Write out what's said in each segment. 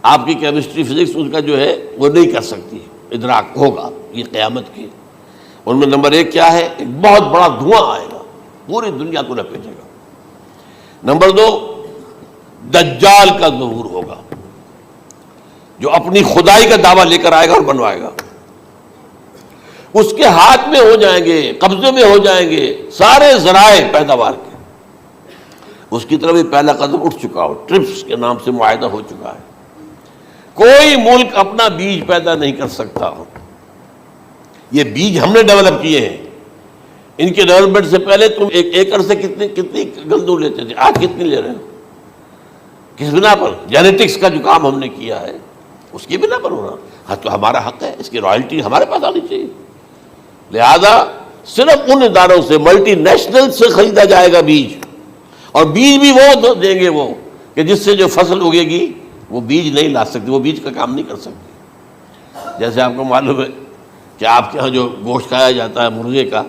آپ کی chemistry physics اس کا جو ہے وہ نہیں کر سکتی ادراک ہوگا یہ قیامت کی. ان میں نمبر 1 کیا ہے؟ ایک بہت بڑا دھواں آئے گا پوری دنیا کو لپیٹے گا. نمبر 2 دجال کا ظہور ہوگا جو اپنی خدائی کا دعویٰ لے کر آئے گا اور بنوائے گا. اس کے ہاتھ میں ہو جائیں گے، قبضے میں ہو جائیں گے سارے ذرائع پیداوار کے. اس کی طرف بھی پہلا قدم اٹھ چکا ہو، ٹرپس کے نام سے معاہدہ ہو چکا ہے. کوئی ملک اپنا بیج پیدا نہیں کر سکتا. یہ بیج ہم نے ڈیولپ کیے ہیں. ان کے ڈیولپمنٹ سے پہلے تم ایک ایکڑ سے کتنی گندم لیتے تھے، آج کتنی لے رہے ہو؟ کس بنا پر؟ جینیٹکس کا جو کام ہم نے کیا ہے اس کی بنا پر ہونا. ہاں تو ہمارا حق ہے، اس کی رائلٹی ہمارے پاس آنی چاہیے. لہذا صرف ان اداروں سے ملٹی نیشنل سے خریدا جائے گا بیج، اور بیج بھی وہ دیں گے وہ کہ جس سے جو فصل اگے گی وہ بیج نہیں لا سکتی، وہ بیج کا کام نہیں کر سکتی. جیسے آپ کو معلوم ہے کہ آپ کے ہاں جو گوشت کھایا جاتا ہے مرغے کا،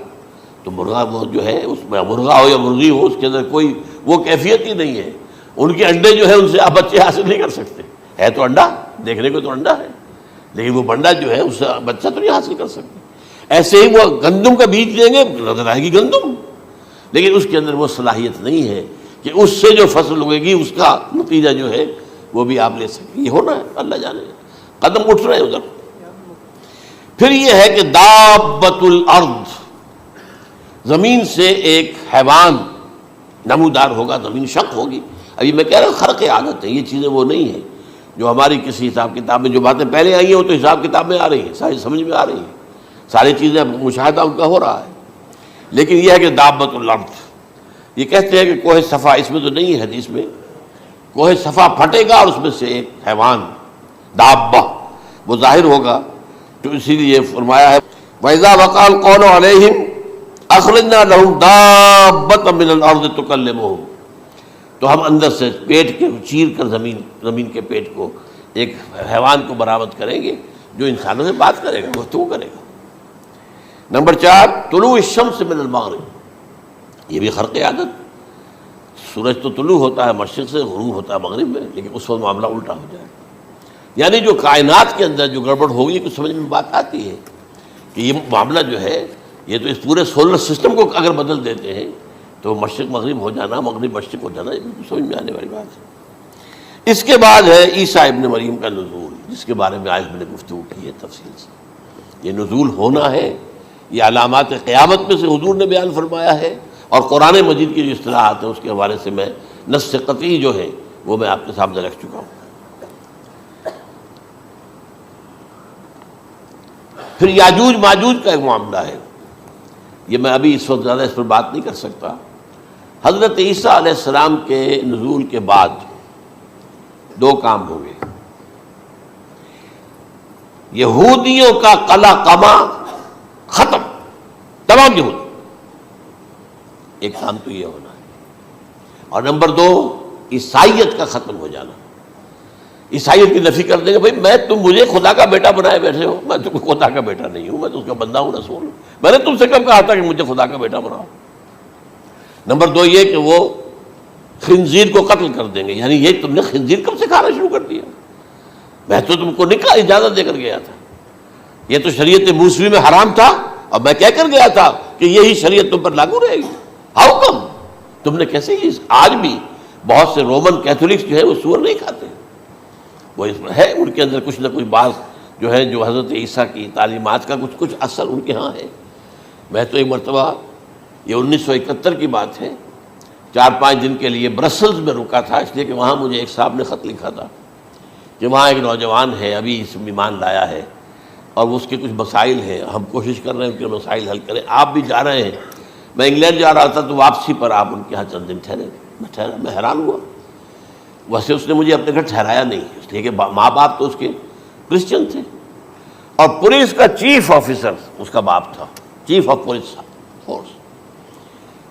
تو مرغا وہ جو ہے اس میں مرغا ہو یا مرغی ہو اس کے اندر کوئی وہ کیفیت ہی نہیں ہے. ان کے انڈے جو ہے ان سے آپ بچے حاصل نہیں کر سکتے. ہے تو انڈا، دیکھنے کو تو انڈا ہے، لیکن وہ بنڈا جو ہے اس سے بچہ تو نہیں حاصل کر سکتے. ایسے ہی وہ گندم کا بیج دیں گے، نظر آئے گی گندم، لیکن اس کے اندر وہ صلاحیت نہیں ہے کہ اس سے جو فصل اگے گی اس کا نتیجہ جو ہے وہ بھی آپ لے سکیں. یہ ہونا ہے، اللہ جانے قدم اٹھ رہے ہیں ادھر. پھر یہ ہے کہ دابۃ الارض، زمین سے ایک حیوان نمودار ہوگا، زمین شق ہوگی. ابھی میں کہہ رہا ہوں خرق عادت ہے، یہ چیزیں وہ نہیں ہیں جو ہماری کسی حساب کتاب میں جو باتیں پہلے آئی ہیں وہ تو حساب کتاب میں آ رہی ہیں، ساری سمجھ میں آ رہی ہیں، ساری چیزیں مشاہدہ ان کا ہو رہا ہے. لیکن یہ ہے کہ دابۃ الارض، یہ کہتے ہیں کہ کوہ صفا، اس میں تو نہیں ہے حدیث میں، کوہ صفا پھٹے گا اور اس میں سے ایک حیوان دابہ وہ ظاہر ہوگا. تو اسی لیے فرمایا ہے وَإِذَا وَقَعَ الْقَوْلُ عَلَيْهِمْ أَخْرَجْنَا لَهُمْ دَابَّةً مِّنَ الْأَرْضِ تُكَلِّمُهُمْ. تو ہم اندر سے پیٹ کے چیر کر زمین کے پیٹ کو ایک حیوان کو برآمد کریں گے جو انسانوں سے بات کرے گا، گفتگو کرے گا. نمبر 4 طلوع الشمس من المغرب، یہ بھی خرق عادت. سورج تو طلوع ہوتا ہے مشرق سے، غروب ہوتا ہے مغرب میں، لیکن اس وقت معاملہ الٹا ہو جائے. یعنی جو کائنات کے اندر جو گڑبڑ ہوگی کچھ سمجھ میں بات آتی ہے کہ یہ معاملہ جو ہے یہ تو اس پورے سولر سسٹم کو اگر بدل دیتے ہیں تو مشرق مغرب ہو جانا، مغرب مشرق ہو جانا، یہ سمجھ میں آنے والی بات ہے. اس کے بعد ہے عیسیٰ ابن مریم کا نزول، جس کے بارے میں آج میں نے گفتگو کی ہے تفصیل سے. یہ نزول ہونا ہے، یہ علامات قیامت میں سے حضور نے بیان فرمایا ہے، اور قرآن مجید کی جو اصطلاحات ہیں اس کے حوالے سے میں نص قطعی جو ہے وہ میں آپ کے سامنے رکھ چکا ہوں. پھر یاجوج ماجوج کا ایک معاملہ ہے، یہ میں ابھی اس وقت زیادہ اس پر بات نہیں کر سکتا. حضرت عیسیٰ علیہ السلام کے نزول کے بعد 2 کام ہوں گے. یہودیوں کا قلع قمع ختم، تمام یہود، ایک کام تو یہ ہونا ہے. اور نمبر 2 عیسائیت کا ختم ہو جانا. عیسائیت کی نفی کر دیں گے، بھائی تم مجھے خدا کا بیٹا بنائے بیٹھے ہو، میں تم خدا کا بیٹا نہیں ہوں، میں تو اس کا بندہ ہوں، رسول ہوں. میں نے تم سے کب کہا تھا کہ مجھے خدا کا بیٹا بناؤ. نمبر 2 یہ کہ وہ خنزیر کو قتل کر دیں گے. یعنی یہ تم نے خنزیر کب سے کھانا شروع کر دیا؟ میں تو تم کو نکاح اجازت دے کر گیا تھا، یہ تو شریعت موسوی میں حرام تھا، اور میں کہہ کر گیا تھا کہ یہی شریعت تم پر لاگو رہے گی. How come? تم نے کیسے یہ؟ آج بھی بہت سے رومن کیتھولکس جو ہے وہ سور نہیں کھاتے، وہ اس میں ہے ان کے اندر کچھ نہ کچھ بات جو ہے جو حضرت عیسیٰ کی تعلیمات کا کچھ اثر ان کے ہاں ہے. میں تو ایک مرتبہ، یہ 1971 کی بات ہے، 4-5 دن کے لیے برسلز میں رکا تھا، اس لیے کہ وہاں مجھے ایک صاحب نے خط لکھا تھا کہ وہاں ایک نوجوان ہے، ابھی اس ایمان لایا ہے، اور اس کے کچھ مسائل ہیں، ہم کوشش کر رہے ہیں ان کے مسائل حل کریں. آپ بھی جا رہے ہیں. میں انگلینڈ جا رہا تھا تو واپسی پر آپ ان کے یہاں چند دن ٹھہرے. میں حیران ہوا. ویسے اس نے مجھے اپنے گھر ٹھہرایا نہیں، اس لیے کہ ماں باپ تو اس کے کرسچن تھے، اور پولیس کا چیف آفیسر اس کا باپ تھا، چیف آف پولیس فورس.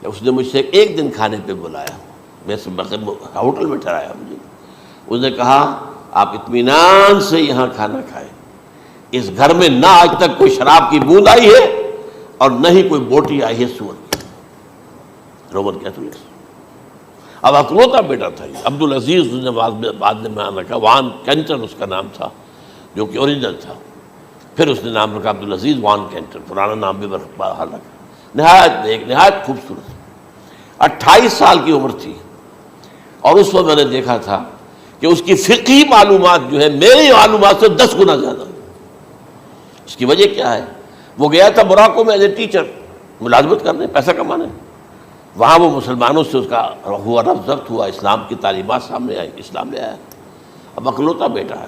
اس نے مجھ سے 1 دن کھانے پہ بلایا، میں ہوٹل میں ٹھہرایا مجھے. اس نے کہا آپ اطمینان سے یہاں کھانا کھائیں، اس گھر میں نہ آج تک کوئی شراب کی بوند آئی ہے اور نہ ہی کوئی بوٹی آئی ہے سور کی. Roman Catholics. اب اکلوتا بیٹا تھا یہ عبدالعزیز، اس نے بعد میں بیان رکھا، وان کینٹر اس کا نام تھا جو کہ اوریجنل تھا، پھر اس نے نام رکھا عبدالعزیز وان کینٹر، پرانا نام بھی باہر رکھا. نہایت خوبصورت. 28 سال کی عمر تھی، اور اس وقت میں نے دیکھا تھا کہ اس کی فقہی معلومات جو ہے میری معلومات سے 10 گنا زیادہ. اس کی وجہ کیا ہے؟ وہ گیا تھا موراکو میں ایز اے ٹیچر ملازمت کرنے، پیسہ کمانے. وہاں وہ مسلمانوں سے اس کا ہوا رفت ضبط ہوا، اسلام کی تعلیمات سامنے آئی، اسلام لے آیا. اب اکلوتا بیٹا ہے،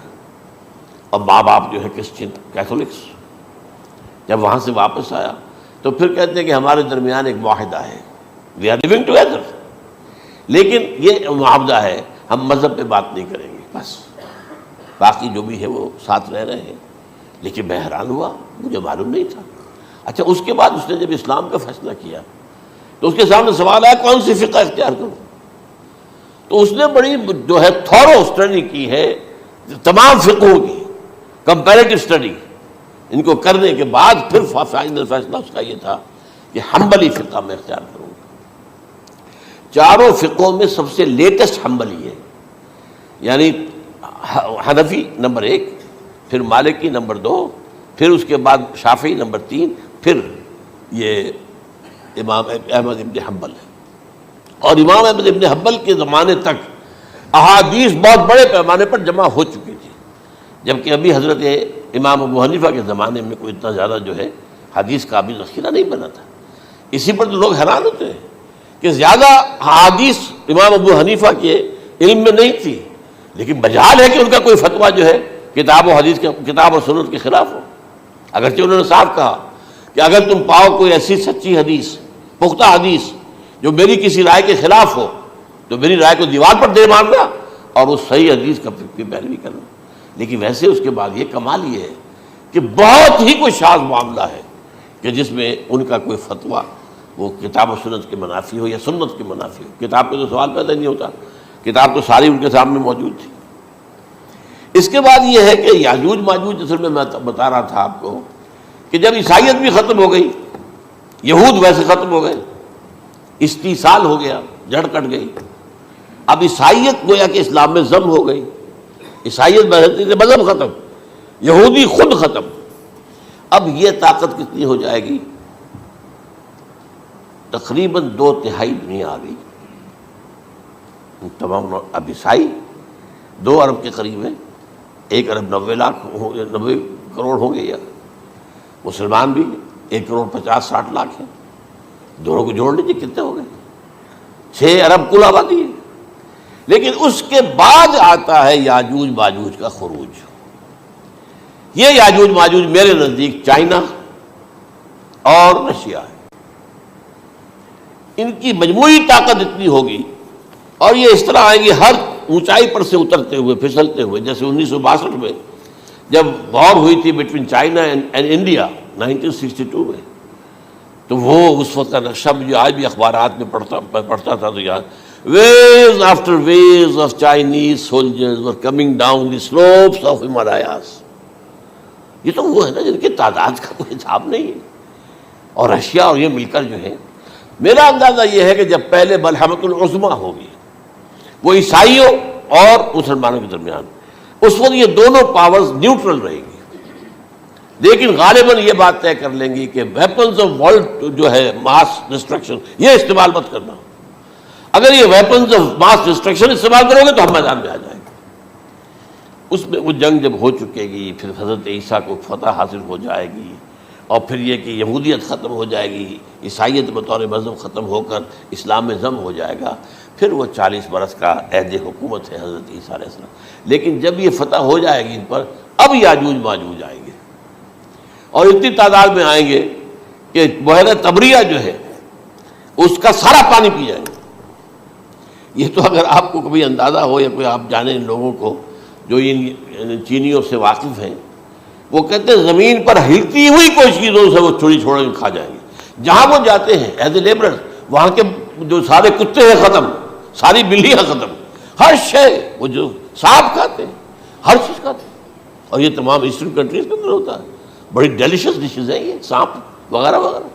اور ماں باپ جو ہے کرسچن کیتھولکس. جب وہاں سے واپس آیا تو پھر کہتے ہیں کہ ہمارے درمیان ایک معاہدہ ہے، وی آر لیونگ ٹوگیدر، لیکن یہ معاہدہ ہے ہم مذہب پہ بات نہیں کریں گے، بس باقی جو بھی ہے وہ ساتھ رہ رہے ہیں. لیکن میں حیران ہوا، مجھے معلوم نہیں تھا. اچھا اس کے بعد اس نے جب اسلام کا فیصلہ کیا تو اس کے سامنے سوال آیا کون سی فقہ اختیار کروں. تو اس نے بڑی جو ہے تھورو اسٹڈی کی ہے تمام فقہوں کی، کمپیریٹو اسٹڈی. ان کو کرنے کے بعد پھر فائنل فیصلہ اس کا یہ تھا کہ حنبلی فقہ میں اختیار کروں گا. چاروں فقہوں میں سب سے لیٹسٹ حنبلی ہے، یعنی حنفی نمبر 1، پھر مالکی نمبر 2، پھر اس کے بعد شافعی نمبر 3، پھر یہ امام احمد ابن حنبل ہے. اور امام احمد ابن حنبل کے زمانے تک احادیث بہت بڑے پیمانے پر جمع ہو چکی تھی، جبکہ ابھی حضرت امام ابو حنیفہ کے زمانے میں کوئی اتنا زیادہ جو ہے حدیث کا بھی ذخیرہ نہیں بنا تھا. اسی پر تو لوگ حیران ہوتے ہیں کہ زیادہ حدیث امام ابو حنیفہ کے علم میں نہیں تھی، لیکن مجال ہے کہ ان کا کوئی فتویٰ جو ہے کتاب و سنت کے خلاف ہو. اگرچہ انہوں نے صاف کہا کہ اگر تم پاؤ کوئی ایسی سچی حدیث، پختہ حدیث جو میری کسی رائے کے خلاف ہو تو میری رائے کو دیوار پر دے مارنا اور اس صحیح حدیث کا پیروی کرنا. لیکن ویسے اس کے بعد یہ کمال یہ ہے کہ بہت ہی کوئی شاذ معاملہ ہے کہ جس میں ان کا کوئی فتویٰ وہ کتاب و سنت کے منافی ہو یا سنت کے منافی ہو. کتاب پہ تو سوال پیدا نہیں ہوتا، کتاب تو ساری ان کے سامنے موجود تھی. اس کے بعد یہ ہے کہ یاجوج ماجوج، اصل میں بتا رہا تھا آپ کو کہ جب عیسائیت بھی ختم ہو گئی، یہود ویسے ختم ہو گئے، استیصال ہو گیا، جڑ کٹ گئی. اب عیسائیت گویا کہ اسلام میں ضم ہو گئی. عیسائیت مذہب ختم، یہودی خود ختم. اب یہ طاقت کتنی ہو جائے گی؟ تقریباً 2/3 دنیا آ گئی. تمام اب عیسائی 2 ارب کے قریب ہے، 1 ارب 90 کروڑ ہوں گے، یا مسلمان بھی 1 کروڑ 50-60 لاکھ ہیں. دونوں کو جوڑ لیجیے کتنے ہو گئے؟ 6 ارب کل آبادی ہے. لیکن اس کے بعد آتا ہے یاجوج ماجوج کا خروج. یہ یاجوج ماجوج میرے نزدیک چائنا اور رشیا ہے. ان کی مجموعی طاقت اتنی ہوگی اور یہ اس طرح آئیں گے ہر اونچائی پر سے اترتے ہوئے، پھسلتے ہوئے. جیسے 1962 میں جب وار ہوئی تھی بٹوین چائنا اینڈ انڈیا 1962 میں، تو وہ اس وقت کا نقشہ مجھے آج بھی اخبارات میں پڑھتا تھا تو یاد، waves after waves of Chinese soldiers were coming down the slopes of Himalayas. یہ تو وہ ہے نا جن کی تعداد کا کوئی حساب نہیں ہے. اور رشیا اور یہ مل کر جو ہے، میرا اندازہ یہ ہے کہ جب پہلے ملحمۃ العظمیٰ ہوگی وہ عیسائیوں اور مسلمانوں کے درمیان، اس وقت یہ دونوں پاورز نیوٹرل رہے گی. لیکن غالباً یہ بات طے کر لیں گی کہ ویپنز آف ورلڈ جو ہے ماس ڈسٹرکشن، یہ استعمال مت کرنا. اگر یہ ویپنز آف ماس ڈسٹرکشن استعمال کرو گے تو ہم میدان میں آ جائیں گے. اس میں وہ جنگ جب ہو چکے گی، پھر حضرت عیسیٰ کو فتح حاصل ہو جائے گی، اور پھر یہ کہ یہودیت ختم ہو جائے گی، عیسائیت بطور مذہب ختم ہو کر اسلام میں ضم ہو جائے گا. پھر وہ 40 برس کا عہد حکومت ہے حضرت عیسیٰ علیہ السلام. لیکن جب یہ فتح ہو جائے گی ان پر، اب یاجوج ماجوج آئیں گے اور اتنی تعداد میں آئیں گے کہ بحیرہ طبریہ جو ہے اس کا سارا پانی پی جائیں گے. یہ تو اگر آپ کو کبھی اندازہ ہو یا کوئی آپ جانیں ان لوگوں کو جو ان چینیوں سے واقف ہیں، وہ کہتے ہیں زمین پر ہلتی ہوئی کوئی چیزوں سے وہ چھوڑی چھوڑ کھا جائیں گے. جہاں وہ جاتے ہیں ایز اے لیبرر، وہاں کے جو سارے کتے ہیں ختم، ساری بلیاں ختم، ہر شے وہ جو سانپ کھاتے ہیں، ہر چیز کھاتے ہیں. اور یہ تمام ایسٹرن کنٹریز کے اندر ہوتا ہے. بڑی ڈیلیشس ڈشز ہیں یہ سانپ وغیرہ وغیرہ.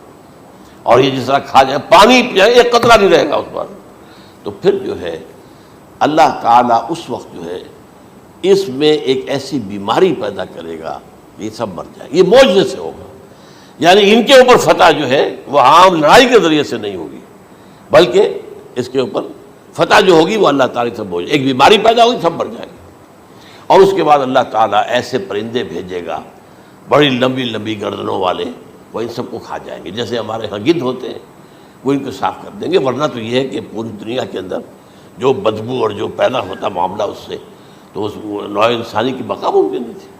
اور یہ جس طرح کھا جائے، پانی پی جائے، ایک قطرہ نہیں رہے گا اس پر. تو پھر جو ہے اللہ تعالیٰ اس وقت جو ہے اس میں ایک ایسی بیماری پیدا کرے گا کہ یہ سب مر جائے. یہ معجزے سے ہوگا. یعنی ان کے اوپر فتح جو ہے وہ عام لڑائی کے ذریعے سے نہیں ہوگی، بلکہ اس کے اوپر فتح جو ہوگی وہ اللہ تعالیٰ سے بوجھ، ایک بیماری پیدا ہوگی، سب مر جائے گی. اور اس کے بعد اللہ تعالیٰ ایسے پرندے بھیجے گا بڑی لمبی لمبی گردنوں والے، وہ ان سب کو کھا جائیں گے. جیسے ہمارے ہاں گدھ ہوتے ہیں وہ ان کو صاف کر دیں گے. ورنہ تو یہ ہے کہ پوری دنیا کے اندر جو بدبو اور جو پیدا ہوتا معاملہ اس سے، تو اس نوع انسانی کی بقا ممکن نہیں تھی.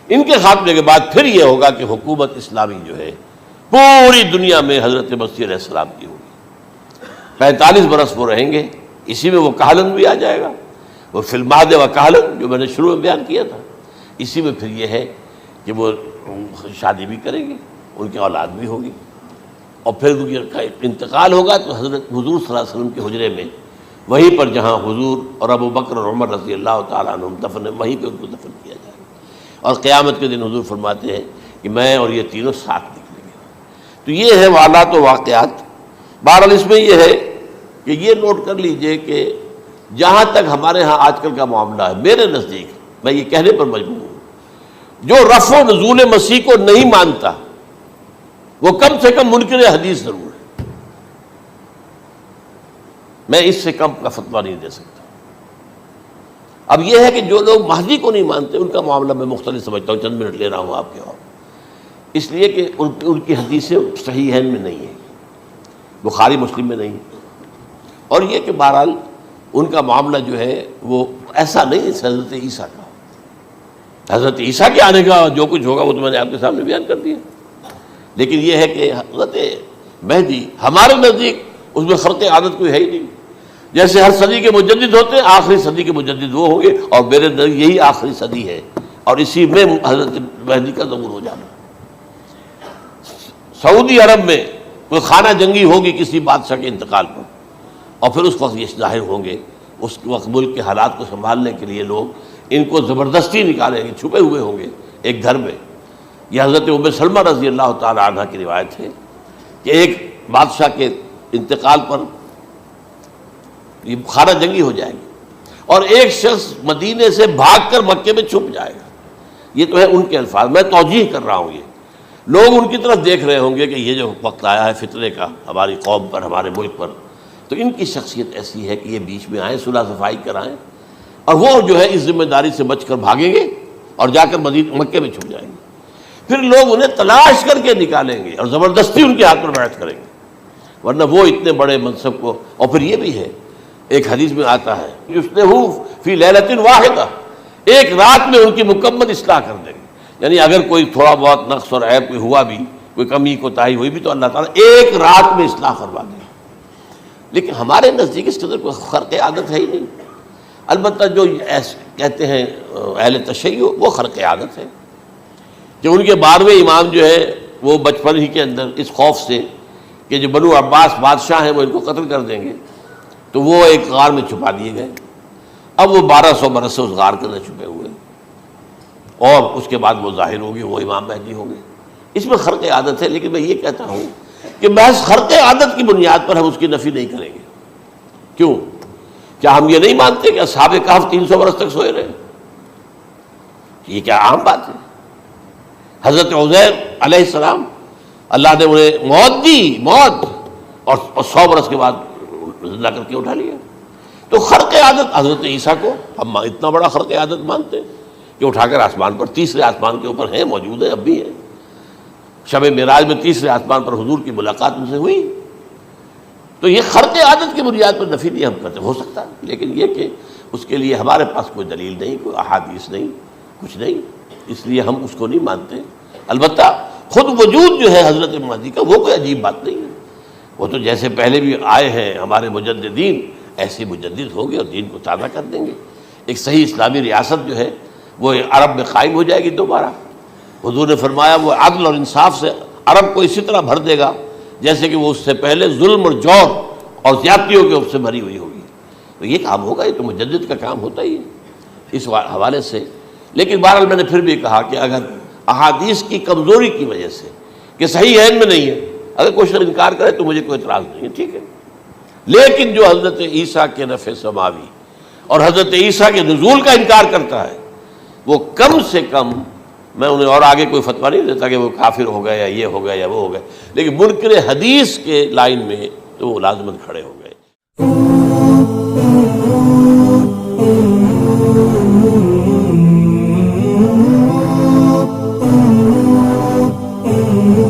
ان کے خاتمے کے بعد پھر یہ ہوگا کہ حکومت اسلامی جو ہے پوری دنیا میں حضرت مسیح علیہ السلام کی ہوگی. 45 برس وہ رہیں گے. اسی میں وہ کہلن بھی آ جائے گا، وہ فی المہد و کہلن جو میں نے شروع میں بیان کیا تھا. اسی میں پھر یہ ہے کہ وہ شادی بھی کریں گے، ان کی اولاد بھی ہوگی. اور پھر ان کا انتقال ہوگا تو حضرت حضور صلی اللہ علیہ وسلم کے حجرے میں، وہیں پر جہاں حضور اور ابو بکر اور عمر رضی اللہ تعالیٰ عنہم دفن ہے، وہیں پہ ان کو دفن کیا جائے گا. اور قیامت کے دن حضور فرماتے ہیں کہ میں اور یہ تینوں ساتھ نکلیں گے. تو یہ ہے حالات و واقعات. بہرحال اس میں یہ ہے کہ یہ نوٹ کر لیجئے کہ جہاں تک ہمارے ہاں آج کل کا معاملہ ہے، میرے نزدیک میں یہ کہنے پر مجبور ہوں، جو رفع و نزول مسیح کو نہیں مانتا وہ کم سے کم منکر حدیث ضرور ہے. میں اس سے کم کا فتویٰ نہیں دے سکتا. اب یہ ہے کہ جو لوگ مہدی کو نہیں مانتے ان کا معاملہ میں مختلف سمجھتا ہوں. چند منٹ لے رہا ہوں آپ کے، اور اس لیے کہ ان کی حدیثیں صحیحین میں نہیں ہیں، بخاری مسلم میں نہیں. اور یہ کہ بہرحال ان کا معاملہ جو ہے وہ ایسا نہیں ہے حضرت عیسیٰ کا. حضرت عیسیٰ کے آنے کا جو کچھ ہوگا وہ تو میں نے آپ کے سامنے بیان کر دیا. لیکن یہ ہے کہ حضرت مہدی ہمارے نزدیک اس میں خرق عادت کوئی ہے ہی نہیں. جیسے ہر صدی کے مجدد ہوتے ہیں، آخری صدی کے مجدد وہ ہوں گے، اور میرے نزدیک یہی آخری صدی ہے، اور اسی میں حضرت مہدی کا ظہور ہو جانا. سعودی عرب میں کوئی خانہ جنگی ہوگی کسی بادشاہ کے انتقال پر، اور پھر اس وقت یہ ظاہر ہوں گے. اس وقت ملک کے حالات کو سنبھالنے کے لیے لوگ ان کو زبردستی نکالیں گے، چھپے ہوئے ہوں گے ایک گھر میں. یہ حضرت ام سلمہ رضی اللہ تعالی عنہ کی روایت ہے کہ ایک بادشاہ کے انتقال پر یہ خانہ جنگی ہو جائے گی، اور ایک شخص مدینے سے بھاگ کر مکے میں چھپ جائے گا. یہ تو ہے ان کے الفاظ، میں توجیح کر رہا ہوں. یہ لوگ ان کی طرف دیکھ رہے ہوں گے کہ یہ جو وقت آیا ہے فتنے کا ہماری قوم پر، ہمارے ملک پر، تو ان کی شخصیت ایسی ہے کہ یہ بیچ میں آئیں، صلح صفائی کرائیں، اور وہ جو ہے اس ذمہ داری سے بچ کر بھاگیں گے اور جا کر مکے میں چھپ جائیں گے. پھر لوگ انہیں تلاش کر کے نکالیں گے اور زبردستی ان کے ہاتھ پر بیعت کریں گے، ورنہ وہ اتنے بڑے منصب کو. اور پھر یہ بھی ہے، ایک حدیث میں آتا ہے یصلحُ فی لیلۃ واحدہ، ایک رات میں ان کی مکمل اصلاح کر دیں گے. یعنی اگر کوئی تھوڑا بہت نقص اور عیب کوئی ہوا بھی، کوئی کمی کوتاہی ہوئی بھی، تو اللہ تعالیٰ ایک رات میں اصلاح کروا دیں گے. لیکن ہمارے نزدیک اس قدر کوئی خرق عادت ہے ہی نہیں. البتہ جو کہتے ہیں اہل تشیع، وہ خرق عادت ہے کہ ان کے 12ویں امام جو ہے وہ بچپن ہی کے اندر اس خوف سے کہ جو بنو عباس بادشاہ ہیں وہ ان کو قتل کر دیں گے، تو وہ ایک غار میں چھپا دیے گئے. اب وہ 1200 برس سے اس غار کے اندر چھپے ہوئے، اور اس کے بعد وہ ظاہر ہوگی، وہ امام مہدی ہوں گے. اس میں خرق عادت ہے. لیکن میں یہ کہتا ہوں کہ محض خرق عادت کی بنیاد پر ہم اس کی نفی نہیں کریں گے. کیوں؟ کیا ہم یہ نہیں مانتے کہ اصحاب کہف 300 برس تک سوئے رہے؟ یہ کیا عام بات ہے؟ حضرت عزیر علیہ السلام اللہ نے انہیں موت دی، موت، اور 100 برس کے بعد زندہ کر کے اٹھا لیا. تو خرق عادت حضرت عیسیٰ کو ہم اتنا بڑا خرق عادت مانتے ہیں کہ اٹھا کر آسمان پر، تیسرے آسمان کے اوپر ہیں، موجود ہیں، اب بھی ہیں. شب معراج میں تیسرے آسمان پر حضور کی ملاقات ان سے ہوئی. تو یہ خرق عادت کی بنیاد پر نفی نہیں ہم کرتے. ہو سکتا ہے، لیکن یہ کہ اس کے لیے ہمارے پاس کوئی دلیل نہیں، کوئی احادیث نہیں، کچھ نہیں، اس لیے ہم اس کو نہیں مانتے. البتہ خود وجود جو ہے حضرت مہدی کا وہ کوئی عجیب بات نہیں ہے. وہ تو جیسے پہلے بھی آئے ہیں ہمارے مجددین، ایسے مجدد ہوں گے اور دین کو تازہ کر دیں گے. ایک صحیح اسلامی ریاست جو ہے وہ عرب میں قائم ہو جائے گی دوبارہ. حضور نے فرمایا وہ عدل اور انصاف سے عرب کو اسی طرح بھر دے گا جیسے کہ وہ اس سے پہلے ظلم اور جور اور زیادتیوں کے سے بھری ہوئی ہوگی. تو یہ کام ہوگا، یہ تو مجدد کا کام ہوتا ہی ہے اس حوالے سے. لیکن بہرحال میں نے پھر بھی کہا کہ اگر احادیث کی کمزوری کی وجہ سے کہ صحیح عین میں نہیں ہے، اگر کوئی شخص انکار کرے تو مجھے کوئی اعتراض نہیں ہے، ٹھیک ہے. لیکن جو حضرت عیسیٰ کے نفع سماوی اور حضرت عیسیٰ کے نزول کا انکار کرتا ہے وہ کم سے کم، میں انہیں اور آگے کوئی فتویٰ نہیں دیتا کہ وہ کافر ہو گئے یا یہ ہو گئے یا وہ ہو گئے، لیکن منکر حدیث کے لائن میں تو وہ لازماً کھڑے ہو گئے۔